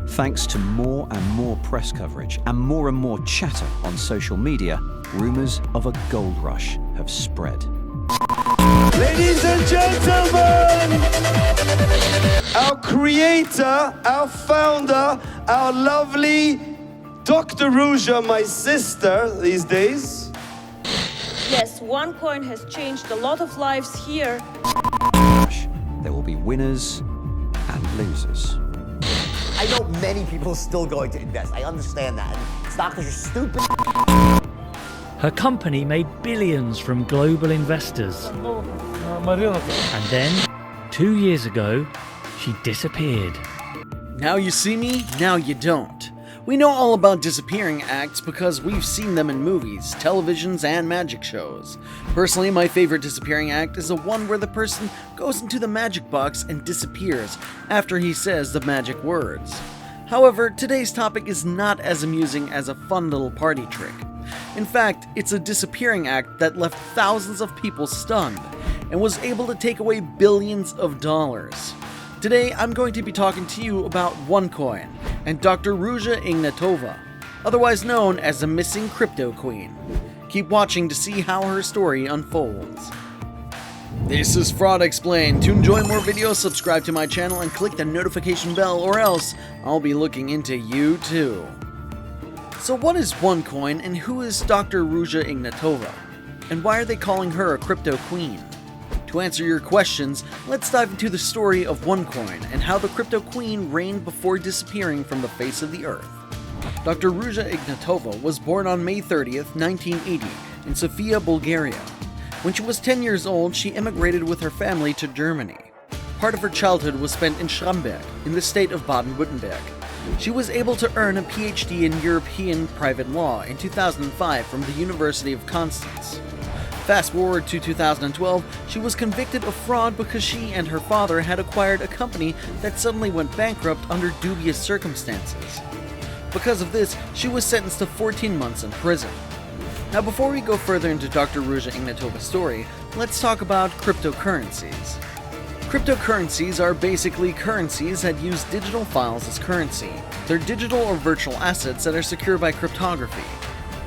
Thanks to more and more press coverage and more chatter on social media, rumors of a gold rush have spread. Ladies and gentlemen, our creator, our founder, our lovely Dr. Ruja, my sister these days. Yes, OneCoin has changed a lot of lives here. There will be winners and losers. I know many people are still going to invest. I understand that. Stockers are stupid. Her company made billions from global investors. And then, 2 years ago, she disappeared. Now you see me, now you don't. We know all about disappearing acts because we've seen them in movies, televisions, and magic shows. Personally, my favorite disappearing act is the one where the person goes into the magic box and disappears after he says the magic words. However, today's topic is not as amusing as a fun little party trick. In fact, it's a disappearing act that left thousands of people stunned and was able to take away billions of dollars. Today, I'm going to be talking to you about OneCoin and Dr. Ruja Ignatova, otherwise known as the Missing CryptoQueen. Keep watching to see how her story unfolds. This is Fraud Explained. To enjoy more videos, subscribe to my channel and click the notification bell, or else I'll be looking into you too. So what is OneCoin and who is Dr. Ruja Ignatova? And why are they calling her a crypto queen? To answer your questions, let's dive into the story of OneCoin and how the crypto queen reigned before disappearing from the face of the earth. Dr. Ruja Ignatova was born on May 30th, 1980 in Sofia, Bulgaria. When she was 10 years old, she immigrated with her family to Germany. Part of her childhood was spent in Schramberg, in the state of Baden-Württemberg. She was able to earn a PhD in European private law in 2005 from the University of Constance. Fast forward to 2012, she was convicted of fraud because she and her father had acquired a company that suddenly went bankrupt under dubious circumstances. Because of this, she was sentenced to 14 months in prison. Now, before we go further into Dr. Ruja Ignatova's story, let's talk about cryptocurrencies. Cryptocurrencies are basically currencies that use digital files as currency. They're digital or virtual assets that are secured by cryptography.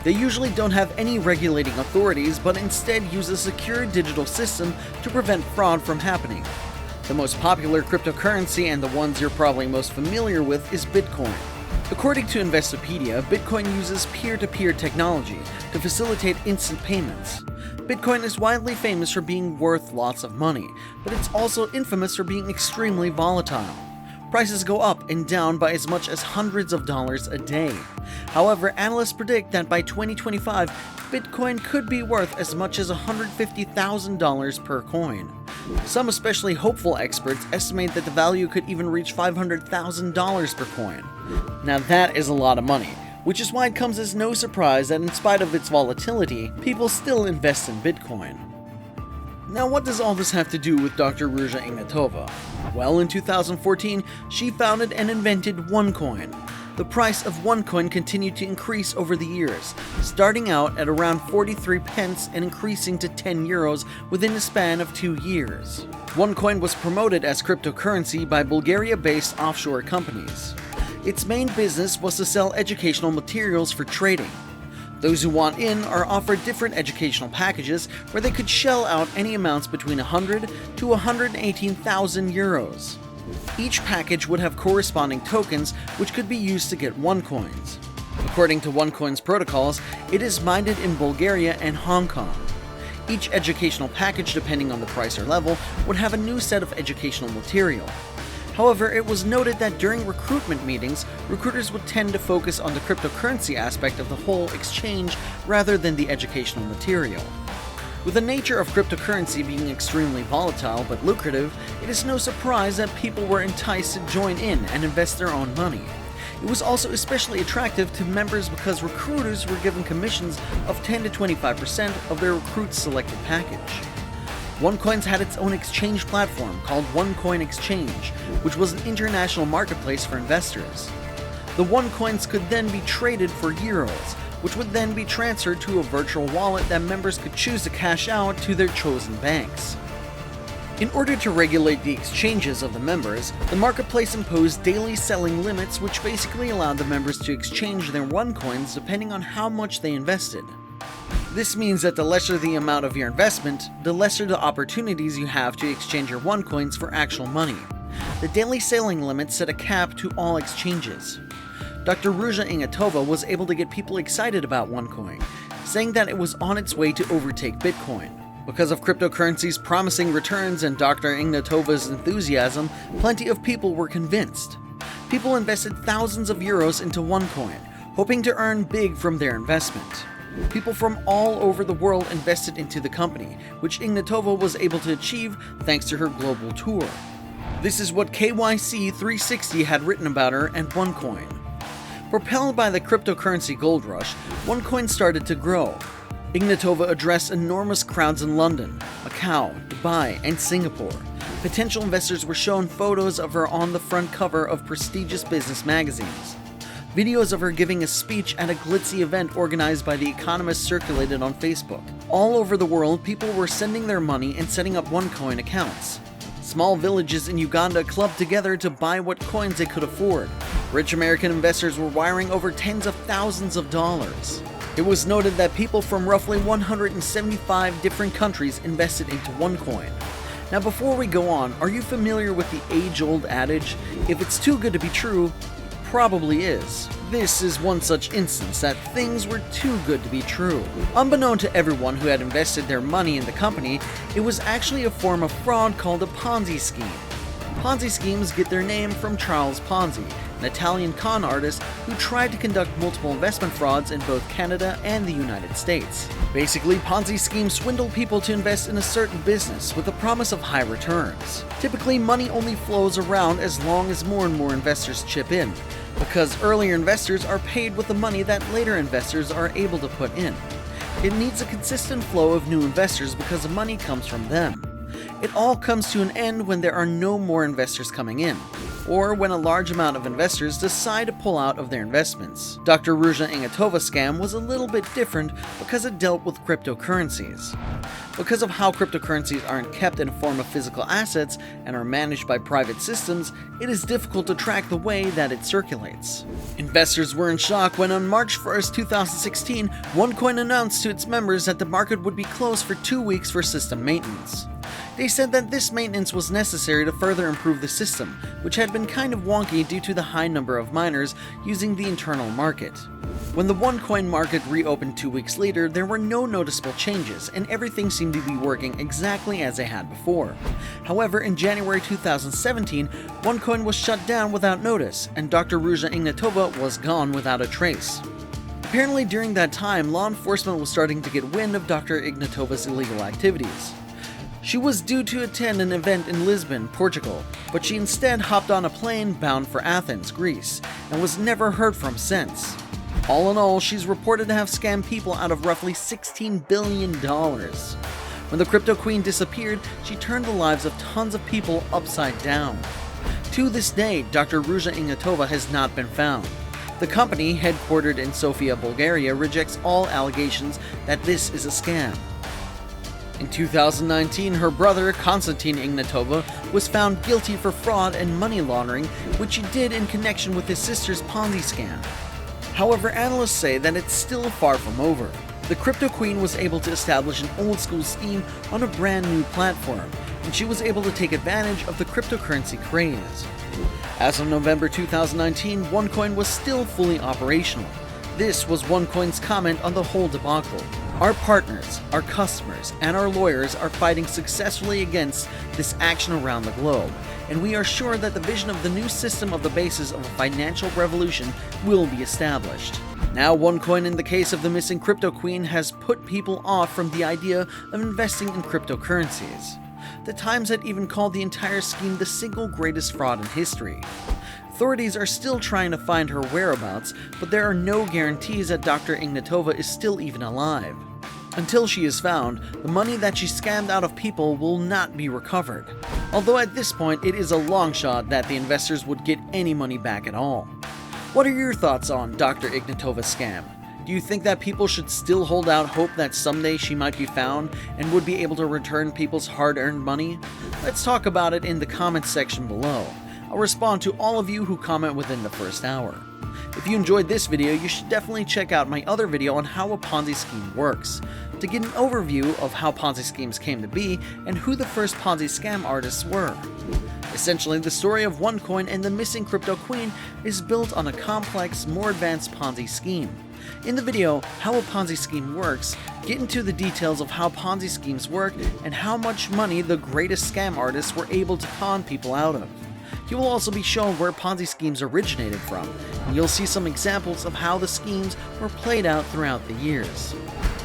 They usually don't have any regulating authorities, but instead use a secure digital system to prevent fraud from happening. The most popular cryptocurrency, and the ones you're probably most familiar with, is Bitcoin. According to Investopedia, Bitcoin uses peer-to-peer technology to facilitate instant payments. Bitcoin is widely famous for being worth lots of money, but it's also infamous for being extremely volatile. Prices go up and down by as much as hundreds of dollars a day. However, analysts predict that by 2025, Bitcoin could be worth as much as $150,000 per coin. Some especially hopeful experts estimate that the value could even reach $500,000 per coin. Now that is a lot of money, which is why it comes as no surprise that in spite of its volatility, people still invest in Bitcoin. Now, what does all this have to do with Dr. Ruja Ignatova? Well, in 2014, she founded and invented OneCoin. The price of OneCoin continued to increase over the years, starting out at around 43 pence and increasing to 10 euros within a span of 2 years. OneCoin was promoted as cryptocurrency by Bulgaria-based offshore companies. Its main business was to sell educational materials for trading. Those who want in are offered different educational packages where they could shell out any amounts between 100 to 118,000 euros. Each package would have corresponding tokens which could be used to get OneCoins. According to OneCoin's protocols, it is minted in Bulgaria and Hong Kong. Each educational package, depending on the price or level, would have a new set of educational material. However, it was noted that during recruitment meetings, recruiters would tend to focus on the cryptocurrency aspect of the whole exchange rather than the educational material. With the nature of cryptocurrency being extremely volatile but lucrative, it is no surprise that people were enticed to join in and invest their own money. It was also especially attractive to members because recruiters were given commissions of 10 to 25% of their recruit's selected package. OneCoins had its own exchange platform called OneCoin Exchange, which was an international marketplace for investors. The OneCoins could then be traded for euros, which would then be transferred to a virtual wallet that members could choose to cash out to their chosen banks. In order to regulate the exchanges of the members, the marketplace imposed daily selling limits which basically allowed the members to exchange their OneCoins depending on how much they invested. This means that the lesser the amount of your investment, the lesser the opportunities you have to exchange your OneCoins for actual money. The daily selling limit set a cap to all exchanges. Dr. Ruja Ignatova was able to get people excited about OneCoin, saying that it was on its way to overtake Bitcoin. Because of cryptocurrencies' promising returns and Dr. Ignatova's enthusiasm, plenty of people were convinced. People invested thousands of euros into OneCoin, hoping to earn big from their investment. People from all over the world invested into the company, which Ignatova was able to achieve thanks to her global tour. This is what KYC 360 had written about her and OneCoin. Propelled by the cryptocurrency gold rush, OneCoin started to grow. Ignatova addressed enormous crowds in London, Macau, Dubai, and Singapore. Potential investors were shown photos of her on the front cover of prestigious business magazines. Videos of her giving a speech at a glitzy event organized by The Economist circulated on Facebook. All over the world, people were sending their money and setting up OneCoin accounts. Small villages in Uganda clubbed together to buy what coins they could afford. Rich American investors were wiring over tens of thousands of dollars. It was noted that people from roughly 175 different countries invested into OneCoin. Now before we go on, are you familiar with the age-old adage, if it's too good to be true, it probably is. This is one such instance that things were too good to be true. Unbeknown to everyone who had invested their money in the company, it was actually a form of fraud called a Ponzi scheme. Ponzi schemes get their name from Charles Ponzi, an Italian con artist who tried to conduct multiple investment frauds in both Canada and the United States. Basically, Ponzi schemes swindle people to invest in a certain business with the promise of high returns. Typically, money only flows around as long as more and more investors chip in, because earlier investors are paid with the money that later investors are able to put in. It needs a consistent flow of new investors because the money comes from them. It all comes to an end when there are no more investors coming in, or when a large amount of investors decide to pull out of their investments. Dr. Ruja Ignatova's scam was a little bit different because it dealt with cryptocurrencies. Because of how cryptocurrencies aren't kept in a form of physical assets and are managed by private systems, it is difficult to track the way that it circulates. Investors were in shock when on March 1st, 2016, OneCoin announced to its members that the market would be closed for 2 weeks for system maintenance. They said that this maintenance was necessary to further improve the system, which had been kind of wonky due to the high number of miners using the internal market. When the OneCoin market reopened 2 weeks later, there were no noticeable changes, and everything seemed to be working exactly as they had before. However, in January 2017, OneCoin was shut down without notice, and Dr. Ruja Ignatova was gone without a trace. Apparently during that time, law enforcement was starting to get wind of Dr. Ignatova's illegal activities. She was due to attend an event in Lisbon, Portugal, but she instead hopped on a plane bound for Athens, Greece, and was never heard from since. All in all, she's reported to have scammed people out of roughly $16 billion. When the Crypto Queen disappeared, she turned the lives of tons of people upside down. To this day, Dr. Ruja Ignatova has not been found. The company, headquartered in Sofia, Bulgaria, rejects all allegations that this is a scam. In 2019, her brother, Konstantin Ignatova, was found guilty for fraud and money laundering, which he did in connection with his sister's Ponzi scam. However, analysts say that it's still far from over. The Crypto Queen was able to establish an old-school scheme on a brand new platform, and she was able to take advantage of the cryptocurrency craze. As of November 2019, OneCoin was still fully operational. This was OneCoin's comment on the whole debacle. Our partners, our customers, and our lawyers are fighting successfully against this action around the globe, and we are sure that the vision of the new system of the basis of a financial revolution will be established. Now, OneCoin, in the case of the Missing CryptoQueen, has put people off from the idea of investing in cryptocurrencies. The Times had even called the entire scheme the single greatest fraud in history. Authorities are still trying to find her whereabouts, but there are no guarantees that Dr. Ignatova is still even alive. Until she is found, the money that she scammed out of people will not be recovered. Although at this point, it is a long shot that the investors would get any money back at all. What are your thoughts on Dr. Ignatova's scam? Do you think that people should still hold out hope that someday she might be found and would be able to return people's hard-earned money? Let's talk about it in the comments section below. I'll respond to all of you who comment within the first hour. If you enjoyed this video, you should definitely check out my other video on how a Ponzi scheme works, to get an overview of how Ponzi schemes came to be and who the first Ponzi scam artists were. Essentially, the story of OneCoin and the Missing CryptoQueen is built on a complex, more advanced Ponzi scheme. In the video, How a Ponzi Scheme Works, get into the details of how Ponzi schemes work and how much money the greatest scam artists were able to con people out of. You will also be shown where Ponzi schemes originated from, and you'll see some examples of how the schemes were played out throughout the years.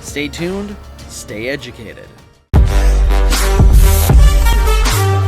Stay tuned, stay educated.